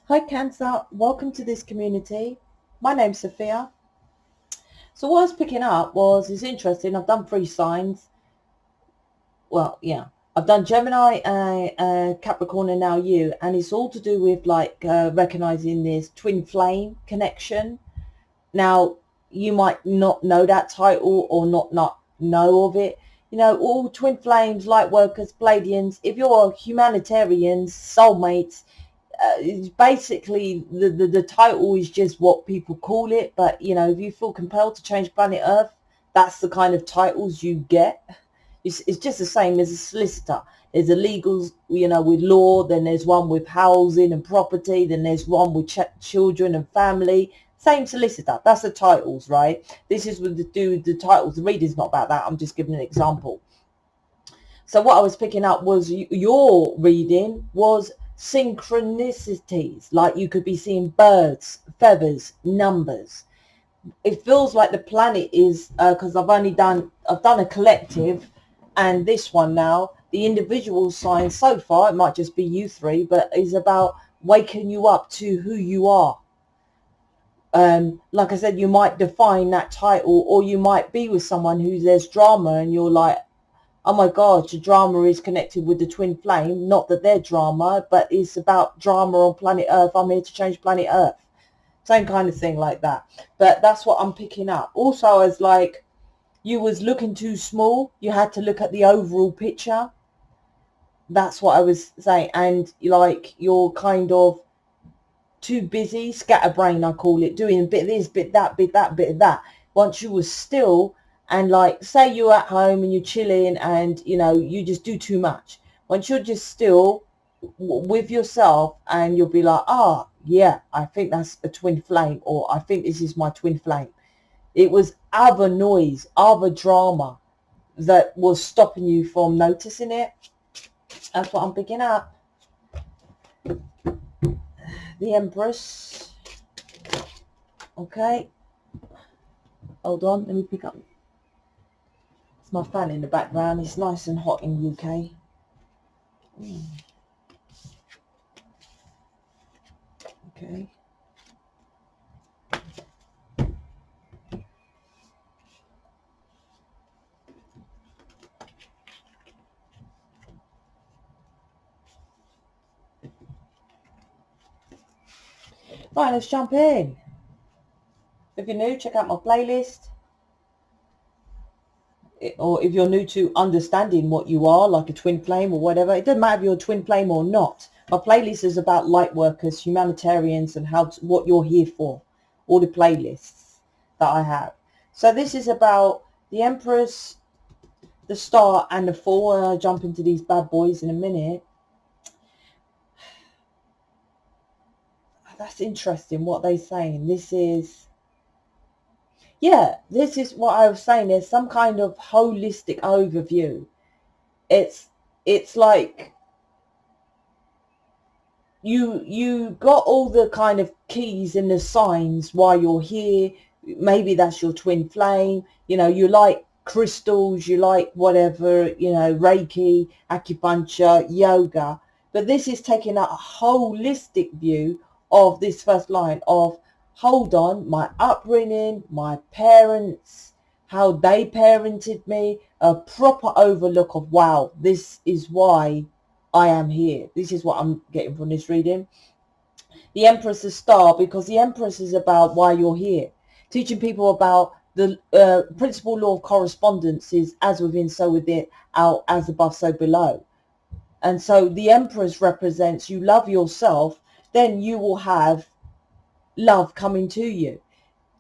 Hi Cancer, welcome to this community. My name's Sophia. So what I was picking up was, it's interesting, I've done 3 signs. Well, yeah, I've done Gemini, Capricorn and now you, and it's all to do with like recognizing this twin flame connection. Now, you might not know that title or not know of it. You know, all twin flames, light workers, Palladians, if you're humanitarians, soulmates, it's basically the title is just what people call it. But you know, if you feel compelled to change planet Earth, that's the kind of titles you get. It's just the same as a solicitor. There's a legal, you know, with law, then there's one with housing and property, then there's one with children and family. Same solicitor. That's the titles, right? This is with the titles. The reading's not about that. I'm just giving an example. So what I was picking up was your reading was synchronicities, like you could be seeing birds, feathers, numbers. It feels like the planet is, because I've done a collective, and this one now, the individual sign so far, it might just be you 3, but is about waking you up to who you are. Like I said, you might define that title, or you might be with someone who there's drama and you're like, oh my God, the drama is connected with the twin flame. Not that they're drama, but it's about drama on planet Earth. I'm here to change planet Earth. Same kind of thing like that. But that's what I'm picking up. Also, as like you was looking too small, you had to look at the overall picture. That's what I was saying. And like you're kind of too busy, scatterbrain I call it, doing a bit of this, bit that, bit that, bit of that. Once you was still, and like say you're at home and you're chilling and you know you just do too much. Once you're just still with yourself, and you'll be like, ah, yeah, I think that's a twin flame, or I think this is my twin flame. It was other noise, other drama that was stopping you from noticing it. That's what I'm picking up. The Empress. Okay, hold on, let me pick up. It's my fan in the background. It's nice and hot in the UK. Okay. Right, let's jump in. If you're new, check out my playlist. Or if you're new to understanding what you are, like a twin flame or whatever, it doesn't matter if you're a twin flame or not. My playlist is about light workers, humanitarians, and what you're here for. All the playlists that I have. So this is about the Empress, the Star, and the Fool. And I'll jump into these bad boys in a minute. That's interesting what they're saying. This is what I was saying. There's some kind of holistic overview. It's like you got all the kind of keys and the signs why you're here. Maybe that's your twin flame. You know, you like crystals, you like whatever, you know, Reiki, acupuncture, yoga. But this is taking a holistic view of this first line of, hold on, my upbringing, my parents, how they parented me, a proper overlook of, wow, this is why I am here. This is what I'm getting from this reading. The Empress is Star, because the Empress is about why you're here. Teaching people about the principal law of correspondence is as within, so within, out, as above, so below. And so the Empress represents, you love yourself, then you will have love coming to you.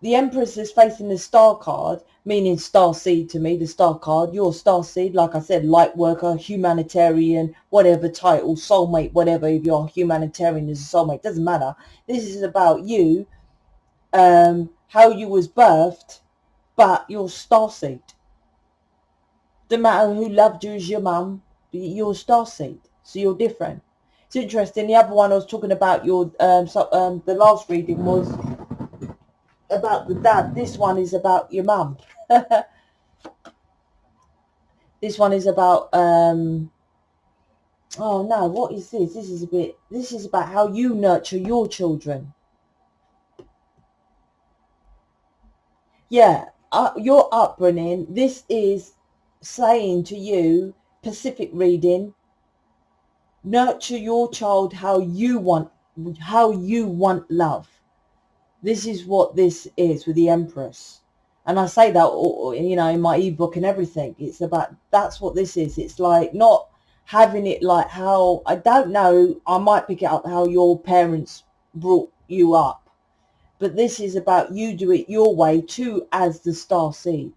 The Empress is facing the Star card, meaning Starseed to me, the Star card. You're a Starseed, like I said, Lightworker, Humanitarian, whatever title, Soulmate, whatever. If you're a Humanitarian as a Soulmate, doesn't matter. This is about you, how you was birthed, but you're Starseed. Doesn't matter who loved you as your mum, you're a Starseed, so you're different. It's interesting. The other one I was talking about, the last reading was about the dad. This one is about your mum. This one is about Oh no, what is this? This is about how you nurture your children. Yeah, your upbringing. This is saying to you, Pacific reading, nurture your child how you want love. This is what this is with the Empress. And I say that, you know, in my ebook and everything. It's about, that's what this is. It's like not having it like how, I don't know, I might pick it up how your parents brought you up. But this is about you do it your way too, as the Starseed.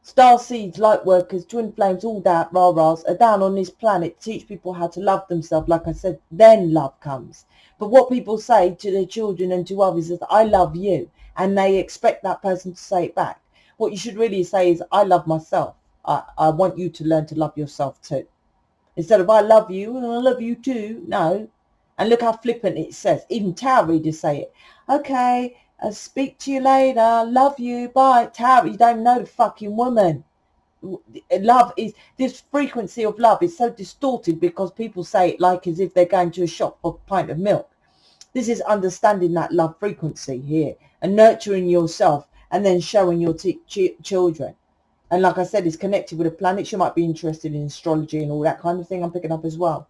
Starseeds, Lightworkers, Twin Flames, all that rah-rahs are down on this planet to teach people how to love themselves. Like I said, then love comes. But what people say to their children and to others is, I love you. And they expect that person to say it back. What you should really say is, I love myself. I want you to learn to love yourself too. Instead of, I love you and I love you too. No. And look how flippant it says. Even tarot readers say it. Okay, I'll speak to you later. Love you. Bye. Tarot, you don't know the fucking woman. Love is, this frequency of love is so distorted because people say it like as if they're going to a shop for a pint of milk. This is understanding that love frequency here and nurturing yourself and then showing your children. And like I said, it's connected with the planets. You might be interested in astrology and all that kind of thing. I'm picking up as well.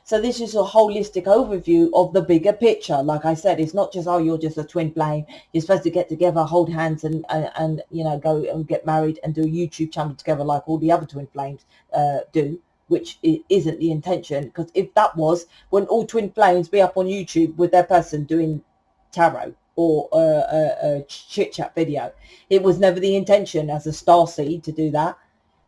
So this is a holistic overview of the bigger picture. Like I said, it's not just, oh, you're just a twin flame. You're supposed to get together, hold hands and you know, go and get married and do a YouTube channel together like all the other twin flames do, which isn't the intention. Because if that was, wouldn't all twin flames be up on YouTube with their person doing tarot or a chit chat video? It was never the intention as a starseed to do that.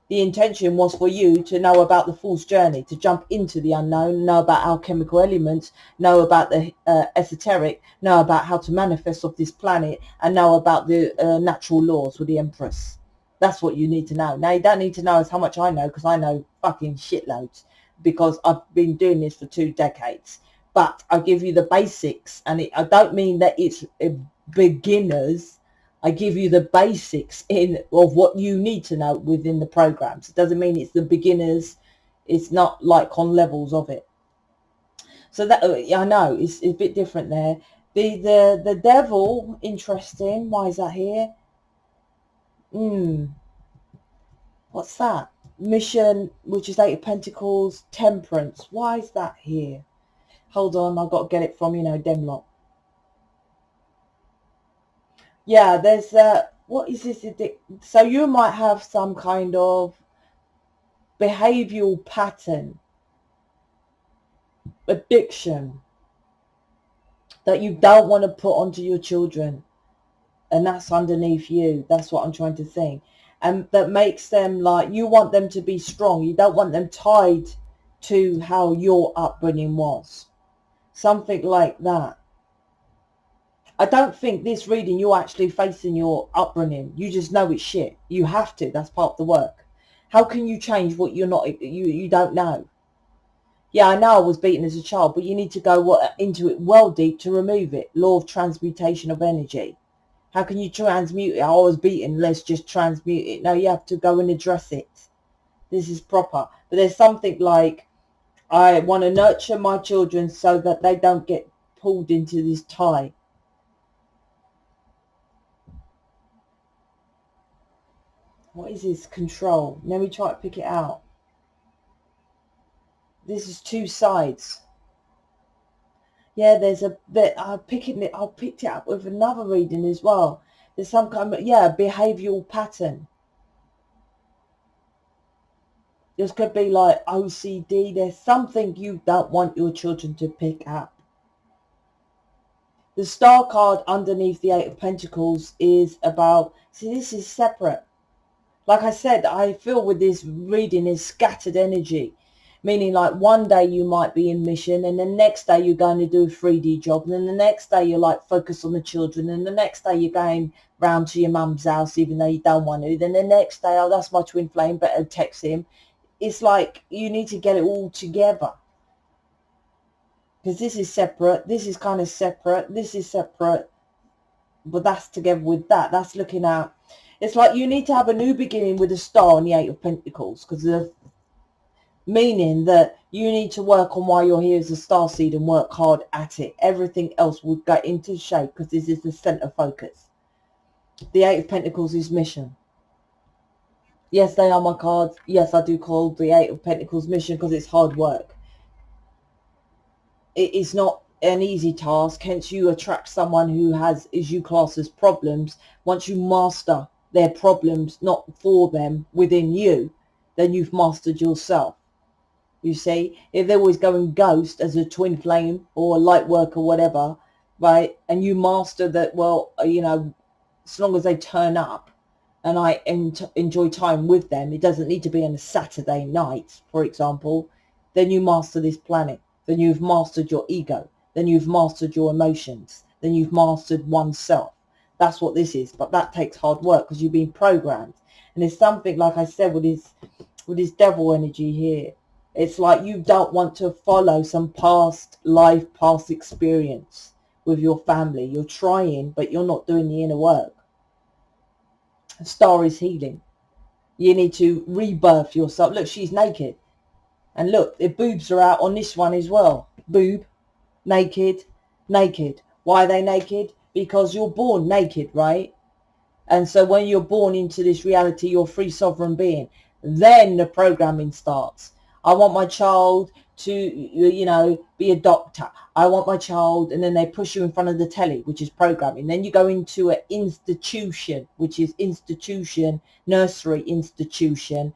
The intention was for you to know about the Fool's Journey, to jump into the unknown, know about alchemical elements, know about the esoteric, know about how to manifest off this planet, and know about the natural laws with the Empress. That's what you need to know. Now, you don't need to know as how much I know, because I know fucking shitloads, because I've been doing this for 2 decades. But I give you the basics, and I don't mean that it's beginners. I give you the basics of what you need to know within the programs. It doesn't mean it's the beginners. It's not like on levels of it. So that, I know it's a bit different there. The devil, interesting. Why is that here? What's that? Mission, which is 8 of Pentacles, Temperance. Why is that here? Hold on, I've got to get it from, you know, Demlock. Yeah, there's what is this? So you might have some kind of behavioral pattern, addiction that you don't want to put onto your children, and that's underneath you. That's what I'm trying to think. And that makes them like, you want them to be strong. You don't want them tied to how your upbringing was. Something like that. I don't think this reading you're actually facing your upbringing. You just know it's shit. You have to. That's part of the work. How can you change what you're not, you don't know? Yeah, I know I was beaten as a child, but you need to go into it well deep to remove it. Law of transmutation of energy. How can you transmute it? I was beaten, let's just transmute it. No, you have to go and address it. This is proper. But there's something like, I want to nurture my children so that they don't get pulled into this tie. What is this? Control. Let me try to pick it out. This is 2 sides. Yeah, there's a bit. I picked it up with another reading as well. There's some kind of, yeah, behavioral pattern. This could be like OCD. There's something you don't want your children to pick up. The Star card underneath the 8 of Pentacles is about, see, this is separate. Like I said, I feel with this reading is scattered energy. Meaning like one day you might be in mission and the next day you're going to do a 3D job. And then the next day you're like focused on the children. And the next day you're going round to your mum's house even though you don't want to. Then the next day, oh, that's my twin flame, better text him. It's like you need to get it all together. Because this is separate. This is kind of separate. This is separate. But that's together with that. That's looking at. It's like you need to have a new beginning with a star on the 8 of Pentacles. Because meaning that you need to work on why you're here as a starseed and work hard at it. Everything else will go into shape because this is the center focus. The Eight of Pentacles is mission. Yes, they are my cards. Yes, I do call the Eight of Pentacles mission because it's hard work. It is not an easy task, hence you attract someone who is you class as problems. Once you master their problems, not for them, within you, then you've mastered yourself. You see, if they're always going ghost as a twin flame or a light worker, whatever, right, and you master that, well, you know, as long as they turn up and I enjoy time with them, it doesn't need to be on a Saturday night, for example, then you master this planet. Then you've mastered your ego. Then you've mastered your emotions. Then you've mastered oneself. That's what this is. But that takes hard work because you've been programmed. And it's something, like I said, with this devil energy here. It's like you don't want to follow some past life, past experience with your family. You're trying, but you're not doing the inner work. Star is healing. You need to rebirth yourself. Look, she's naked. And look, the boobs are out on this one as well. Boob, naked, naked. Why are they naked? Because you're born naked, right? And so when you're born into this reality, you're free sovereign being. Then the programming starts. I want my child to, you know, be a doctor. I want my child, and then they push you in front of the telly, which is programming. Then you go into an institution, which is institution, nursery institution,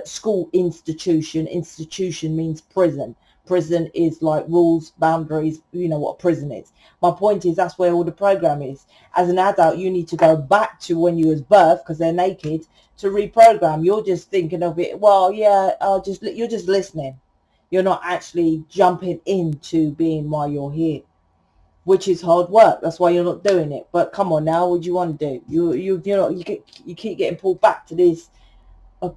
school institution. Institution means prison. Prison is like rules, boundaries. You know what a prison is. My point is that's where all the program is. As an adult, you need to go back to when you was birthed, because they're naked, to reprogram. You're just thinking of it, well, yeah, you're just listening. You're not actually jumping into being why you're here, which is hard work. That's why you're not doing it. But come on now, what do you want to do? You keep getting pulled back to this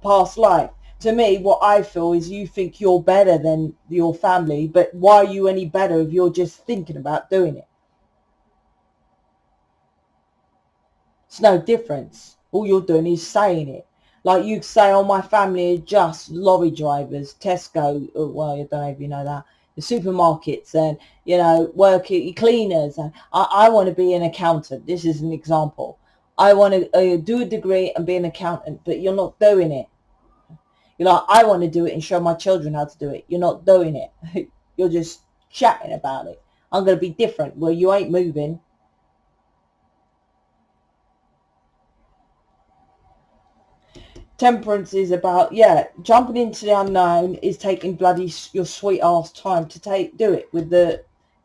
past life. To me, what I feel is you think you're better than your family, but why are you any better if you're just thinking about doing it? It's no difference. All you're doing is saying it. Like you say, oh, my family are just lorry drivers, Tesco, well, you don't know if you know that, the supermarkets, and, you know, working cleaners. And I want to be an accountant. This is an example. I want to do a degree and be an accountant, but you're not doing it. You're like, I want to do it and show my children how to do it. You're not doing it. You're just chatting about it. I'm going to be different. Well, you ain't moving. Temperance is about, yeah, jumping into the unknown is taking bloody your sweet ass time to do it with the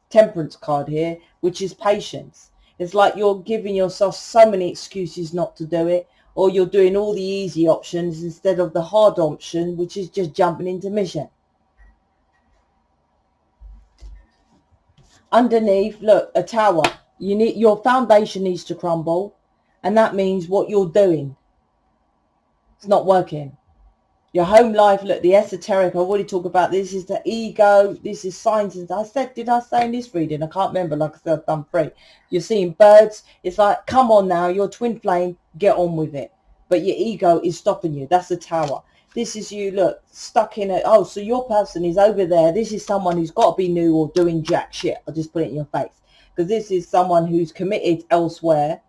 temperance card here, which is patience. It's like you're giving yourself so many excuses not to do it, or you're doing all the easy options instead of the hard option, which is just jumping into mission. Underneath, look, a tower. Your foundation needs to crumble, and that means what you're doing, it's not working. Your home life, look, the esoteric, I've already talked about this, is the ego, this is signs. And did I say in this reading? I can't remember, like I said, I've done 3. You're seeing birds. It's like, come on now, you're twin flame, get on with it. But your ego is stopping you. That's the tower. This is you, look, stuck in a, oh, so your person is over there. This is someone who's got to be new or doing jack shit. I'll just put it in your face. Because this is someone who's committed elsewhere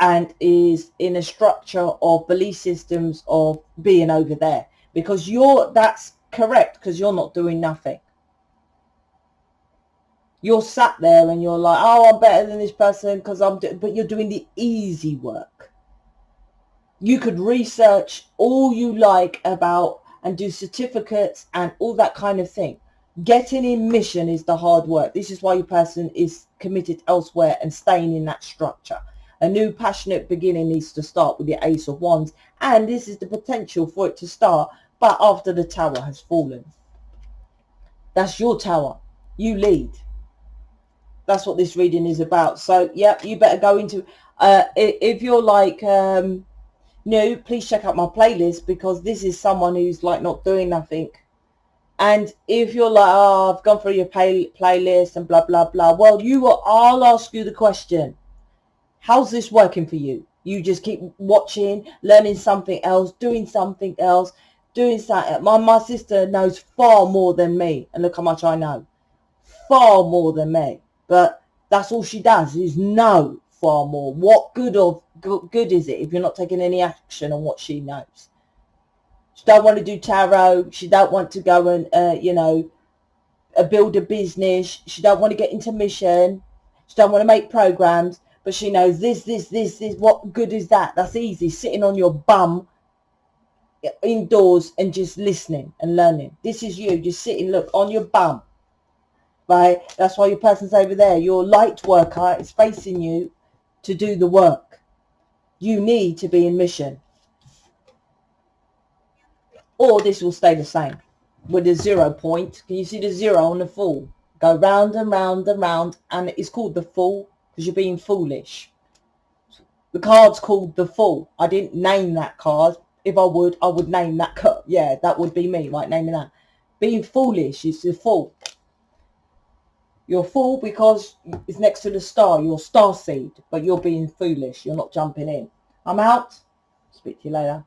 and is in a structure of belief systems of being over there, because that's correct, because you're not doing nothing. You're sat there and you're like, oh, I'm better than this person because but you're doing the easy work. You could research all you like about and do certificates and all that kind of thing. Getting in mission is the hard work. This is why your person is committed elsewhere and staying in that structure. A new passionate beginning needs to start with the Ace of Wands, and this is the potential for it to start, but after the tower has fallen. That's your tower. You lead. That's what this reading is about. So, yeah, you better go into, if you're like, no, please check out my playlist, because this is someone who's like not doing nothing. And if you're like, oh, I've gone through your playlist and blah, blah, blah. Well, I'll ask you the question. How's this working for you? You just keep watching, learning something else, doing something else. doing something. My sister knows far more than me, and look how much I know. Far more than me. But that's all she does, is know far more. What good is it if you're not taking any action on what she knows? She don't want to do tarot. She don't want to go and, you know, build a business. She don't want to get into mission. She don't want to make programs. But she knows this. What good is that? That's easy. Sitting on your bum indoors and just listening and learning. This is you. Just sitting, look, on your bum. Right? That's why your person's over there. Your light worker is facing you to do the work. You need to be in mission. Or this will stay the same with the 0 point. Can you see the 0 on the Fool? Go round and round and round, and it's called the Fool because you're being foolish. The card's called the Fool. I didn't name that card. If I would name that card. Yeah, that would be me, right, naming that. Being foolish is the Fool. You're fool because it's next to the star. You're Starseed, but you're being foolish. You're not jumping in. I'm out. Speak to you later.